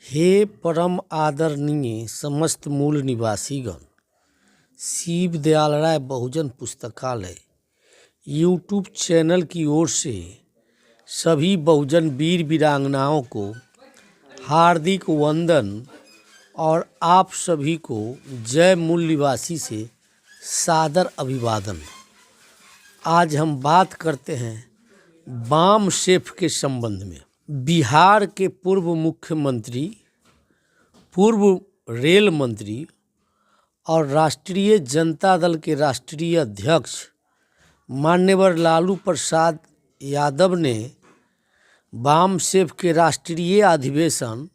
हे परम आदरणीय समस्त मूल निवासीगण, शिव दयाल राय बहुजन पुस्तकालय यूट्यूब चैनल की ओर से सभी बहुजन वीर वीरांगनाओं को हार्दिक वंदन और आप सभी को जय मूल निवासी से सादर अभिवादन। आज हम बात करते हैं बाम सेफ के संबंध में। बिहार के पूर्व मुख्यमंत्री, पूर्व रेल मंत्री और राष्ट्रीय जनता दल के राष्ट्रीय अध्यक्ष मान्यवर लालू प्रसाद यादव ने बाम सेफ के राष्ट्रीय अधिवेशन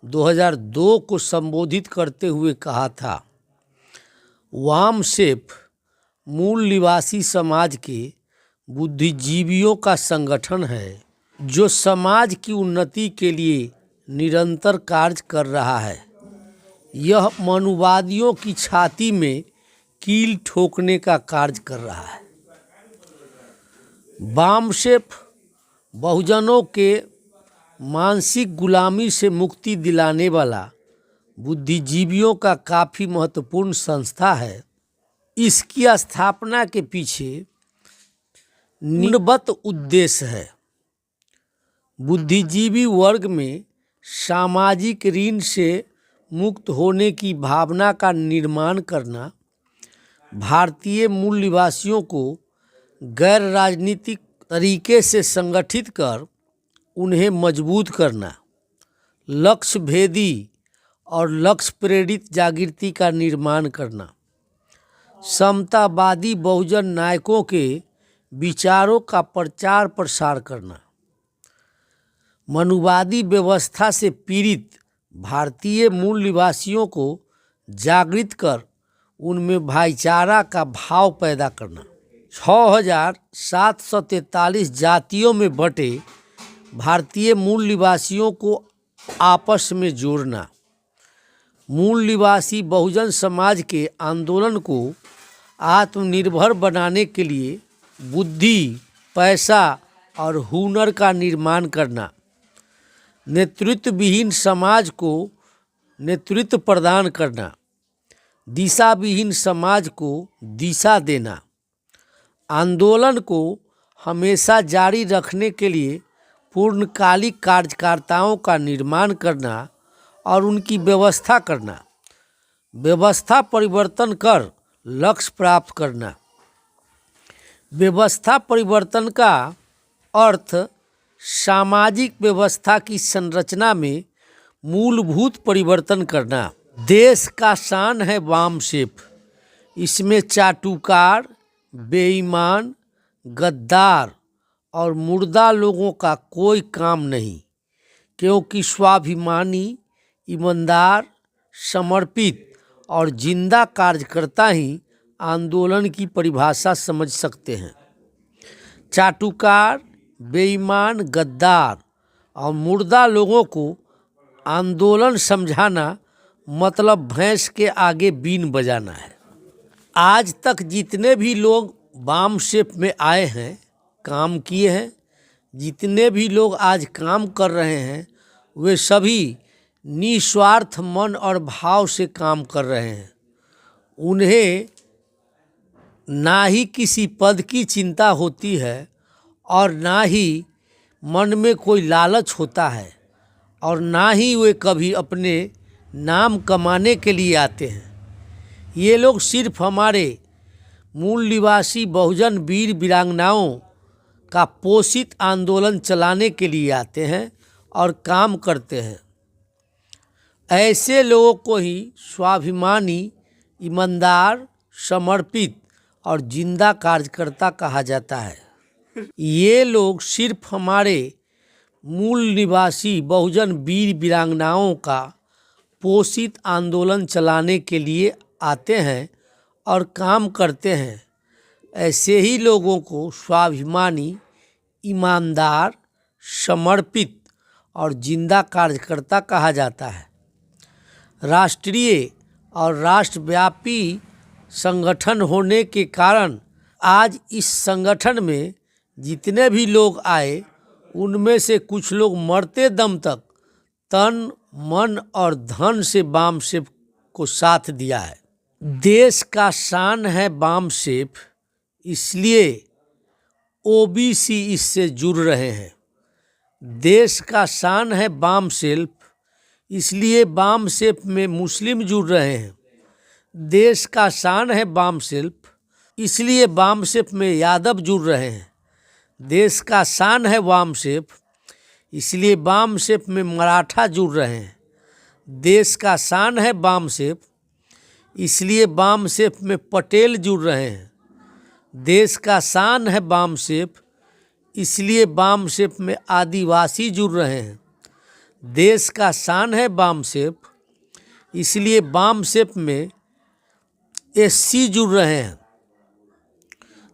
2002 को संबोधित करते हुए कहा था, वाम सेफ मूल निवासी समाज के बुद्धिजीवियों का संगठन है जो समाज की उन्नति के लिए निरंतर कार्य कर रहा है। यह मनुवादियों की छाती में कील ठोकने का कार्य कर रहा है। बाम सेफ बहुजनों के मानसिक गुलामी से मुक्ति दिलाने वाला बुद्धिजीवियों का काफ़ी महत्वपूर्ण संस्था है। इसकी स्थापना के पीछे निम्नवत उद्देश्य है: बुद्धिजीवी वर्ग में सामाजिक ऋण से मुक्त होने की भावना का निर्माण करना, भारतीय मूल निवासियों को गैर राजनीतिक तरीके से संगठित कर उन्हें मजबूत करना, लक्ष्य भेदी और लक्ष्य प्रेरित जागृति का निर्माण करना, समतावादी बहुजन नायकों के विचारों का प्रचार प्रसार करना, मनुवादी व्यवस्था से पीड़ित भारतीय मूल निवासियों को जागृत कर उनमें भाईचारा का भाव पैदा करना, 6,743 जातियों में बटे भारतीय मूल निवासियों को आपस में जोड़ना, मूल निवासी बहुजन समाज के आंदोलन को आत्मनिर्भर बनाने के लिए बुद्धि, पैसा और हुनर का निर्माण करना, नेतृत्व विहीन समाज को नेतृत्व प्रदान करना, दिशा विहीन समाज को दिशा देना, आंदोलन को हमेशा जारी रखने के लिए पूर्णकालिक कार्यकर्ताओं का निर्माण करना और उनकी व्यवस्था करना, व्यवस्था परिवर्तन कर लक्ष्य प्राप्त करना। व्यवस्था परिवर्तन का अर्थ सामाजिक व्यवस्था की संरचना में मूलभूत परिवर्तन करना। देश का शान है वाम सेफ। इसमें चाटुकार, बेईमान, गद्दार और मुर्दा लोगों का कोई काम नहीं, क्योंकि स्वाभिमानी, ईमानदार, समर्पित और जिंदा कार्यकर्ता ही आंदोलन की परिभाषा समझ सकते हैं। चाटुकार, बेईमान, गद्दार और मुर्दा लोगों को आंदोलन समझाना मतलब भैंस के आगे बीन बजाना है। आज तक जितने भी लोग बाम सेफ में आए हैं, काम किए हैं, जितने भी लोग आज काम कर रहे हैं, वे सभी निस्वार्थ मन और भाव से काम कर रहे हैं। उन्हें ना ही किसी पद की चिंता होती है और ना ही मन में कोई लालच होता है और ना ही वे कभी अपने नाम कमाने के लिए आते हैं। ये लोग सिर्फ हमारे मूल निवासी बहुजन वीर वीरांगनाओं का पोषित आंदोलन चलाने के लिए आते हैं और काम करते हैं। ऐसे लोगों को ही स्वाभिमानी, ईमानदार, समर्पित और जिंदा कार्यकर्ता कहा जाता है। ये लोग सिर्फ हमारे मूल निवासी बहुजन वीर वीरांगनाओं का पोषित आंदोलन चलाने के लिए आते हैं और काम करते हैं। ऐसे ही लोगों को स्वाभिमानी, ईमानदार, समर्पित और जिंदा कार्यकर्ता कहा जाता है। राष्ट्रीय और राष्ट्रव्यापी संगठन होने के कारण आज इस संगठन में जितने भी लोग आए, उनमें से कुछ लोग मरते दम तक तन, मन और धन से बामसेफ को साथ दिया है। देश का शान है बामसेफ, इसलिए ओबीसी इससे जुड़ रहे हैं। देश का शान है बामसेफ, इसलिए बामसेफ में मुस्लिम जुड़ रहे हैं। देश का शान है बामसेफ, इसलिए बामसेफ में यादव जुड़ रहे हैं। देश का शान है बामसेफ, इसलिए बामसेफ में मराठा जुड़ रहे हैं। देश का शान है बामसेफ, इसलिए बामसेफ में पटेल जुड़ रहे हैं। देश का शान है बामसेफ, इसलिए बामसेफ में आदिवासी जुड़ रहे हैं। देश का शान है बामसेफ, इसलिए बामसेफ में एससी जुड़ रहे हैं।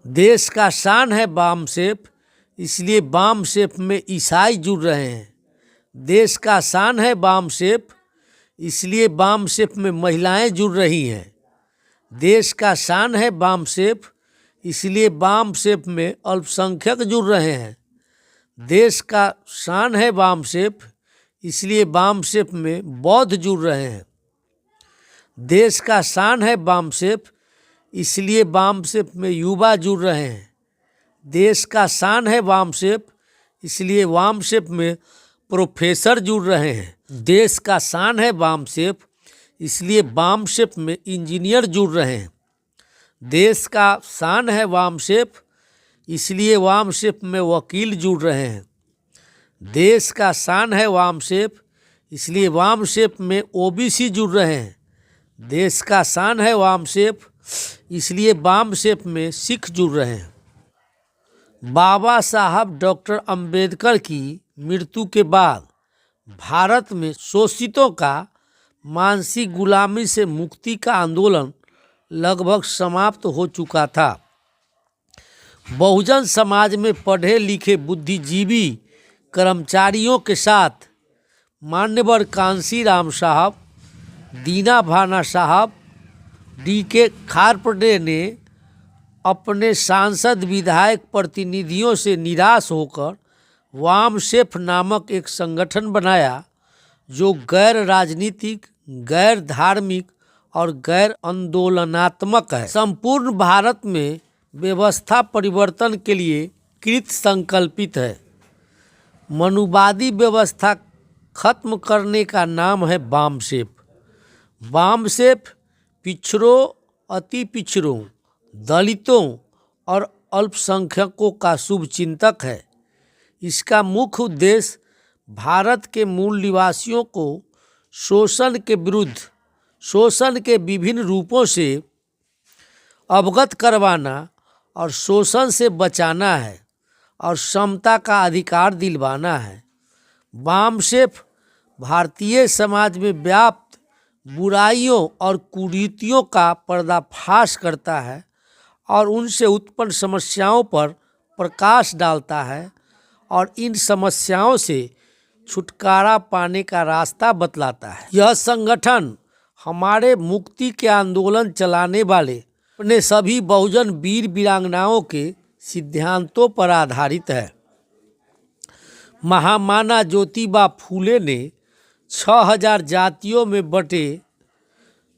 देश का शान है बामसेफ, इसलिए बामसेफ में ईसाई जुड़ रहे हैं। देश का शान है बामसेफ, इसलिए बामसेफ में महिलाएं जुड़ रही हैं। देश का शान है बामसेफ, इसलिए बामसेफ में अल्पसंख्यक जुड़ रहे हैं। देश का शान है बामसेफ, इसलिए बामसेफ में बौद्ध जुड़ रहे हैं। देश का शान है बामसेफ, इसलिए बामसेफ में युवा जुड़ रहे हैं। देश का शान है बामसेफ, इसलिए बामसेफ में प्रोफेसर जुड़ रहे हैं। देश का शान है बामसेफ, इसलिए बामसेफ में इंजीनियर जुड़ रहे हैं। देश का शान है बामसेफ, इसलिए बामसेफ में वकील जुड़ रहे हैं। देश का शान है बामसेफ, इसलिए बामसेफ में ओबीसी जुड़ रहे हैं। देश का शान है बामसेफ, इसलिए बामसेफ में सिख जुड़ रहे हैं। बाबा साहब डॉक्टर अंबेडकर की मृत्यु के बाद भारत में शोषितों का मानसिक गुलामी से मुक्ति का आंदोलन लगभग समाप्त हो चुका था। बहुजन समाज में पढ़े लिखे बुद्धिजीवी कर्मचारियों के साथ मान्यवर कांशीराम साहब, दीना भाना साहब, DK खारपर्डे ने अपने सांसद विधायक प्रतिनिधियों से निराश होकर वामसेफ नामक एक संगठन बनाया जो गैर राजनीतिक, गैर धार्मिक और गैर आंदोलनात्मक है। संपूर्ण भारत में व्यवस्था परिवर्तन के लिए कृत संकल्पित है। मनुवादी व्यवस्था खत्म करने का नाम है बामसेफ। बामसेफ पिछड़ों, अति पिछड़ों, दलितों और अल्पसंख्यकों का शुभचिंतक है। इसका मुख्य उद्देश्य भारत के मूल निवासियों को शोषण के विरुद्ध, शोषण के विभिन्न रूपों से अवगत करवाना और शोषण से बचाना है और समता का अधिकार दिलवाना है। बामसेफ भारतीय समाज में व्याप्त बुराइयों और कुरीतियों का पर्दाफाश करता है और उनसे उत्पन्न समस्याओं पर प्रकाश डालता है और इन समस्याओं से छुटकारा पाने का रास्ता बतलाता है। यह संगठन हमारे मुक्ति के आंदोलन चलाने वाले अपने सभी बहुजन वीर वीरांगनाओं के सिद्धांतों पर आधारित है। महामाना ज्योतिबा फूले ने 6000 जातियों में बटे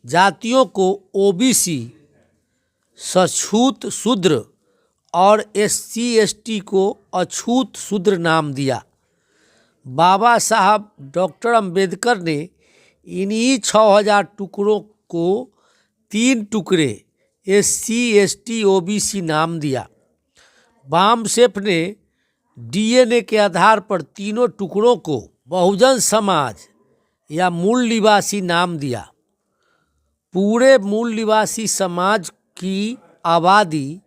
जातियों को ओबीसी, सछूत शूद्र और SC/ST को अछूत शूद्र नाम दिया। बाबा साहब डॉक्टर अंबेडकर ने इन्हीं 6000 टुकड़ों को 3 टुकड़े SC/ST OBC नाम दिया। बामसेफ ने DNA के आधार पर तीनों टुकड़ों को बहुजन समाज या मूल निवासी नाम दिया। पूरे मूल निवासी समाज की आबादी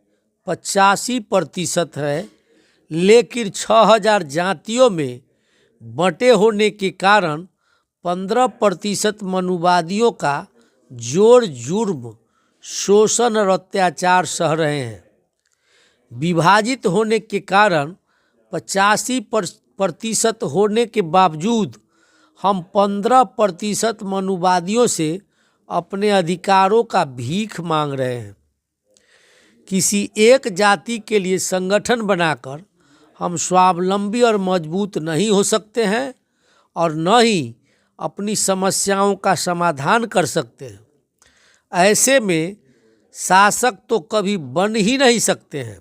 85% है, लेकिन 6000 जातियों में बंटे होने के कारण 15% मनुवादियों का जोर जुर्म, शोषण और अत्याचार सह रहे हैं। विभाजित होने के कारण 85% होने के बावजूद हम 15% मनुवादियों से अपने अधिकारों का भीख मांग रहे हैं। किसी एक जाति के लिए संगठन बनाकर हम स्वावलंबी और मजबूत नहीं हो सकते हैं और न ही अपनी समस्याओं का समाधान कर सकते हैं। ऐसे में शासक तो कभी बन ही नहीं सकते हैं।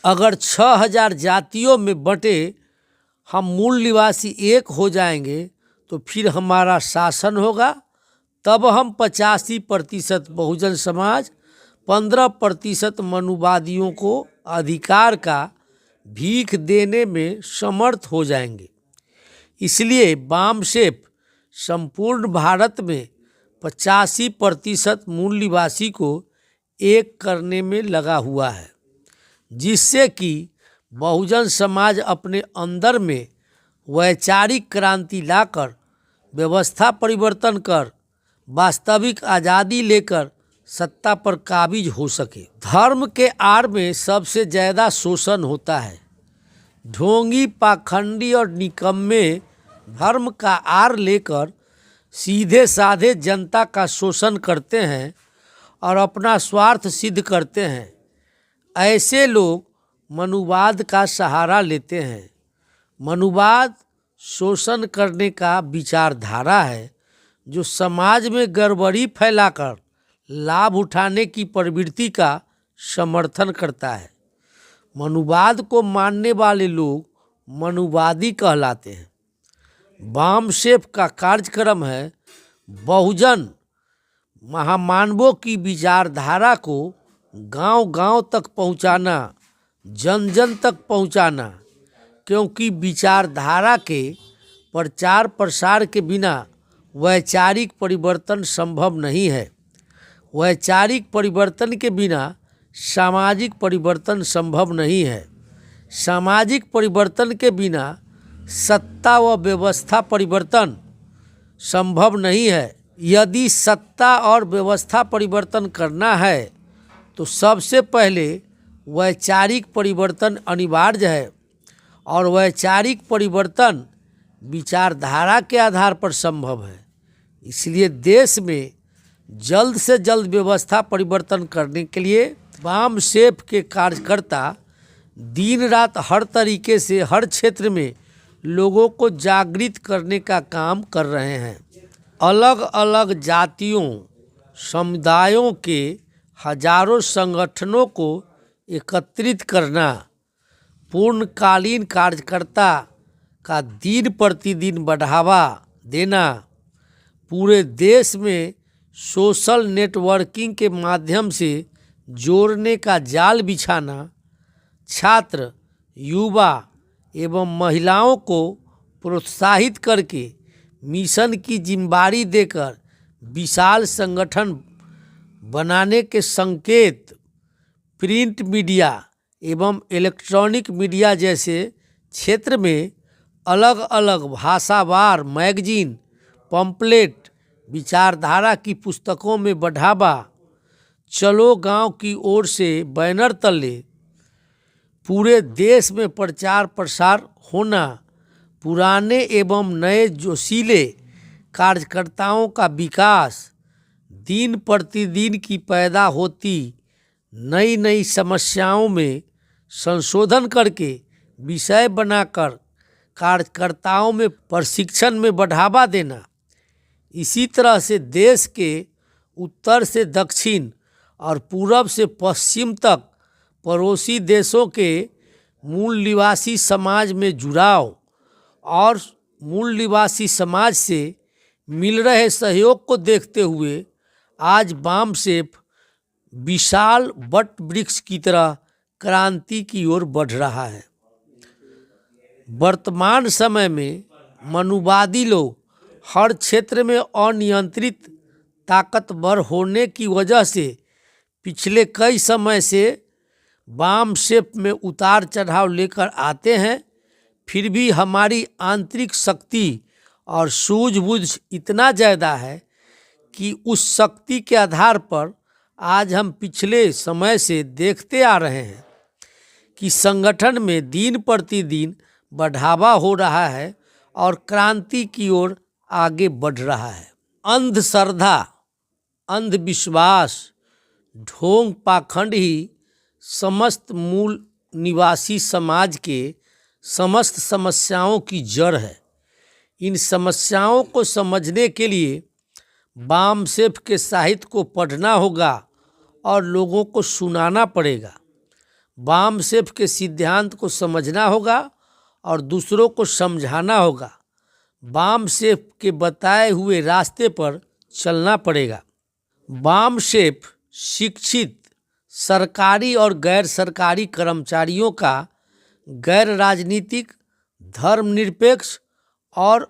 अगर 6000 जातियों में बंटे हम मूल निवासी एक हो जाएंगे तो फिर हमारा शासन होगा। तब हम 85% बहुजन समाज, 15% मनुवादियों को अधिकार का भीख देने में समर्थ हो जाएंगे। इसलिए वामसेप संपूर्ण भारत में 85% मूल निवासी को एक करने में लगा हुआ है, जिससे कि बहुजन समाज अपने अंदर में वैचारिक क्रांति लाकर व्यवस्था परिवर्तन कर वास्तविक आज़ादी लेकर सत्ता पर काबिज हो सके। धर्म के आड़ में सबसे ज़्यादा शोषण होता है। ढोंगी, पाखंडी और निकम्मे धर्म का आड़ लेकर सीधे साधे जनता का शोषण करते हैं और अपना स्वार्थ सिद्ध करते हैं। ऐसे लोग मनुवाद का सहारा लेते हैं। मनुवाद शोषण करने का विचारधारा है जो समाज में गड़बड़ी फैलाकर लाभ उठाने की प्रवृत्ति का समर्थन करता है। मनुवाद को मानने वाले लोग मनुवादी कहलाते हैं। वामसेप का कार्यक्रम है बहुजन महामानवों की विचारधारा को गांव-गांव तक पहुंचाना, जन जन तक पहुंचाना, क्योंकि विचारधारा के प्रचार प्रसार के बिना वैचारिक परिवर्तन संभव नहीं है। वैचारिक परिवर्तन के बिना सामाजिक परिवर्तन संभव नहीं है। सामाजिक परिवर्तन के बिना सत्ता व व्यवस्था परिवर्तन संभव नहीं है। यदि सत्ता और व्यवस्था परिवर्तन करना है तो सबसे पहले वैचारिक परिवर्तन अनिवार्य है और वैचारिक परिवर्तन विचारधारा के आधार पर संभव है। इसलिए देश में जल्द से जल्द व्यवस्था परिवर्तन करने के लिए वामसेप के कार्यकर्ता दिन रात हर तरीके से हर क्षेत्र में लोगों को जागृत करने का काम कर रहे हैं। अलग अलग जातियों, समुदायों के हजारों संगठनों को एकत्रित करना, पूर्णकालीन कार्यकर्ता का दिन प्रतिदिन बढ़ावा देना, पूरे देश में सोशल नेटवर्किंग के माध्यम से जोड़ने का जाल बिछाना, छात्र, युवा एवं महिलाओं को प्रोत्साहित करके मिशन की जिम्मेदारी देकर विशाल संगठन बनाने के संकेत प्रिंट मीडिया एवं इलेक्ट्रॉनिक मीडिया जैसे क्षेत्र में अलग अलग भाषावार मैगजीन, पंपलेट, विचारधारा की पुस्तकों में बढ़ावा, चलो गांव की ओर से बैनर तले पूरे देश में प्रचार प्रसार होना, पुराने एवं नए जोशीले कार्यकर्ताओं का विकास, दिन प्रतिदिन की पैदा होती नई नई समस्याओं में संशोधन करके विषय बनाकर कार्यकर्ताओं में प्रशिक्षण में बढ़ावा देना। इसी तरह से देश के उत्तर से दक्षिण और पूरब से पश्चिम तक पड़ोसी देशों के मूल निवासी समाज में जुड़ाव और मूल निवासी समाज से मिल रहे सहयोग को देखते हुए आज वामसेप विशाल वट वृक्ष की तरह क्रांति की ओर बढ़ रहा है। वर्तमान समय में मनुवादी लोग हर क्षेत्र में अनियंत्रित ताकतवर होने की वजह से पिछले कई समय से वामसेप में उतार चढ़ाव लेकर आते हैं। फिर भी हमारी आंतरिक शक्ति और सूझबूझ इतना ज़्यादा है कि उस शक्ति के आधार पर आज हम पिछले समय से देखते आ रहे हैं कि संगठन में दिन प्रतिदिन बढ़ावा हो रहा है और क्रांति की ओर आगे बढ़ रहा है। अंधश्रद्धा, अंधविश्वास, ढोंग, पाखंड ही समस्त मूल निवासी समाज के समस्त समस्याओं की जड़ है। इन समस्याओं को समझने के लिए वामसेफ के साहित्य को पढ़ना होगा और लोगों को सुनाना पड़ेगा। वामसेफ के सिद्धांत को समझना होगा और दूसरों को समझाना होगा। वामसेफ के बताए हुए रास्ते पर चलना पड़ेगा। वामसेफ शिक्षित सरकारी और गैर सरकारी कर्मचारियों का गैर राजनीतिक, धर्मनिरपेक्ष और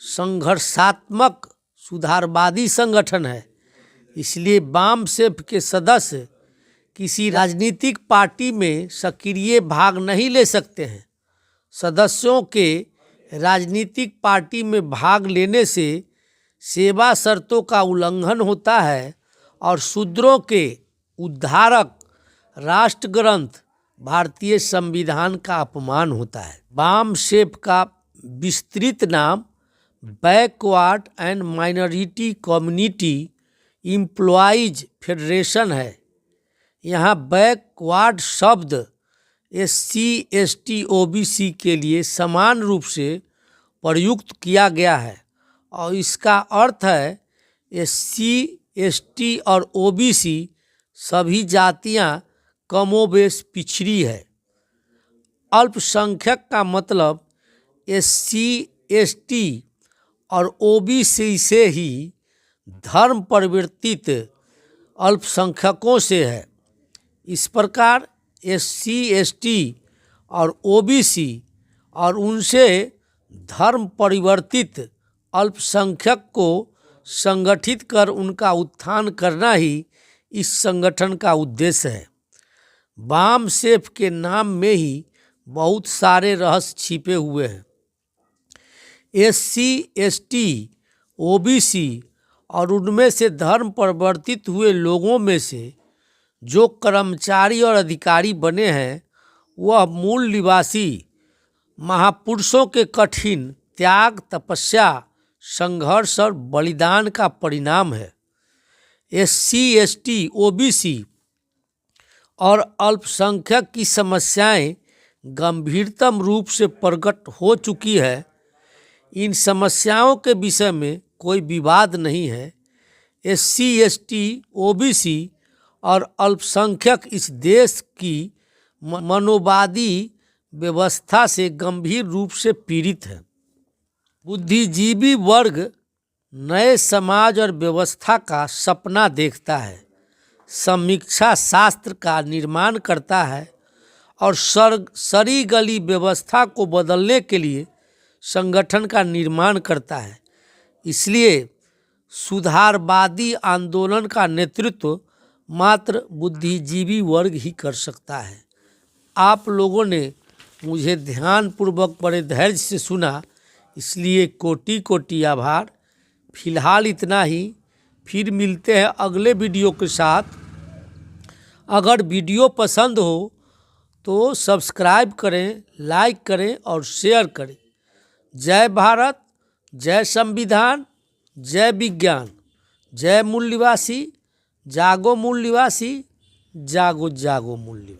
संघर्षात्मक सुधारवादी संगठन है। इसलिए वामसेफ के सदस्य किसी राजनीतिक पार्टी में सक्रिय भाग नहीं ले सकते हैं। सदस्यों के राजनीतिक पार्टी में भाग लेने से सेवा शर्तों का उल्लंघन होता है और शूद्रों के उद्धारक राष्ट्र ग्रंथ भारतीय संविधान का अपमान होता है। वामसेफ का विस्तृत नाम backward and minority community employees federation है। यहाँ बैकवर्ड शब्द SC, ST, OBC के लिए समान रूप से प्रयुक्त किया गया है और इसका अर्थ है SC, ST और OBC सभी जातियाँ कमोबेश पिछड़ी है। अल्पसंख्यक का मतलब SC, ST और OBC से ही धर्म परिवर्तित अल्पसंख्यकों से है। इस प्रकार SC, ST और OBC और उनसे धर्म परिवर्तित अल्पसंख्यक को संगठित कर उनका उत्थान करना ही इस संगठन का उद्देश्य है। वामसेफ के नाम में ही बहुत सारे रहस्य छिपे हुए हैं। SC, ST, OBC और उनमें से धर्म परिवर्तित हुए लोगों में से जो कर्मचारी और अधिकारी बने हैं वह मूल निवासी महापुरुषों के कठिन त्याग, तपस्या, संघर्ष और बलिदान का परिणाम है। SC, ST, OBC और अल्पसंख्यक की समस्याएं गंभीरतम रूप से प्रकट हो चुकी है। इन समस्याओं के विषय में कोई विवाद नहीं है। SC, ST, OBC और अल्पसंख्यक इस देश की मनोवादी व्यवस्था से गंभीर रूप से पीड़ित है। बुद्धिजीवी वर्ग नए समाज और व्यवस्था का सपना देखता है, समीक्षा शास्त्र का निर्माण करता है और सरी गली व्यवस्था को बदलने के लिए संगठन का निर्माण करता है। इसलिए सुधारवादी आंदोलन का नेतृत्व मात्र बुद्धिजीवी वर्ग ही कर सकता है। आप लोगों ने मुझे ध्यानपूर्वक बड़े धैर्य से सुना, इसलिए कोटि कोटि आभार। फिलहाल इतना ही, फिर मिलते हैं अगले वीडियो के साथ। अगर वीडियो पसंद हो तो सब्सक्राइब करें, लाइक करें और शेयर करें। जय भारत, जय संविधान, जय विज्ञान, जय मूल निवासी, जागो मूल निवासी, जागो जागो मूल निवासी।